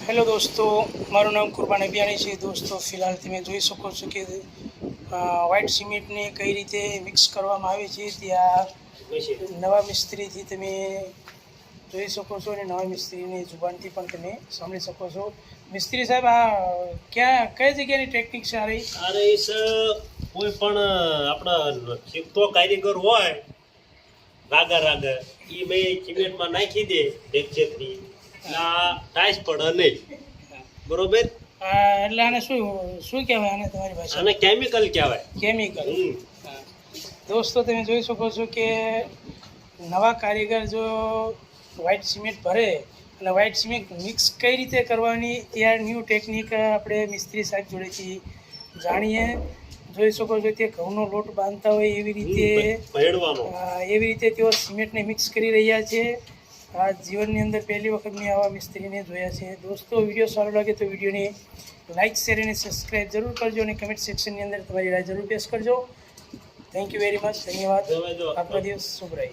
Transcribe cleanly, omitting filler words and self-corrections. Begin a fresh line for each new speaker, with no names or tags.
Hello દોસ્તો, મારું નામ કુરબાન અભિયાણી છે. દોસ્તો, ફિલહાલ તમે જોઈ શકો છો કે વ્હાઇટ સિમેન્ટને કઈ રીતે મિક્સ કરવામાં આવે છે. ત્યાં નવા મિસ્ત્રીથી તમે જોઈ શકો છો અને નવા મિસ્ત્રીની જુબાનથી પણ તમે સાંભળી શકો છો. મિસ્ત્રી સાહેબ, આ કઈ જગ્યાની ટેકનિક છે?
આ રહીશ કોઈ પણ આપણા શીખતો કારીગર હોય રાગા એ મેં સિમેન્ટમાં નાખી દે ટેક્સચરની ટાઈસ પડે નહીં. બરોબર?
એટલે આને શું કહેવાય? આને તમારી ભાષા
આને કેમિકલ કહેવાય.
કેમિકલ. દોસ્તો, તમે જોઈ શકો છો કે નવા કારીગર જો વ્હાઇટ સિમેન્ટ ભરે અને વ્હાઇટ સિમેન્ટ મિક્સ કઈ રીતે કરવાની, ત્યાં ન્યૂ ટેકનિક આપણે મિસ્ત્રી સાહેબ જોડેથી જાણીએ. જોઈ શકો છો તે ઘઉંનો લોટ બાંધતા હોય એવી રીતે તેઓ સિમેન્ટને મિક્સ કરી રહ્યા છે. આ જીવનની અંદર પહેલી વખત મેં આવા મિસ્ત્રીને જોયા છે. દોસ્તો, વિડીયો સારો લાગે તો વિડીયોને લાઇક, શેર અને સબસ્ક્રાઈબ જરૂર કરજો અને કમેન્ટ સેક્શનની અંદર તમારી રાય જરૂર પેશ કરજો. Thank you very much. ધન્યવાદ. આપનો દિવસ શુભ રહે.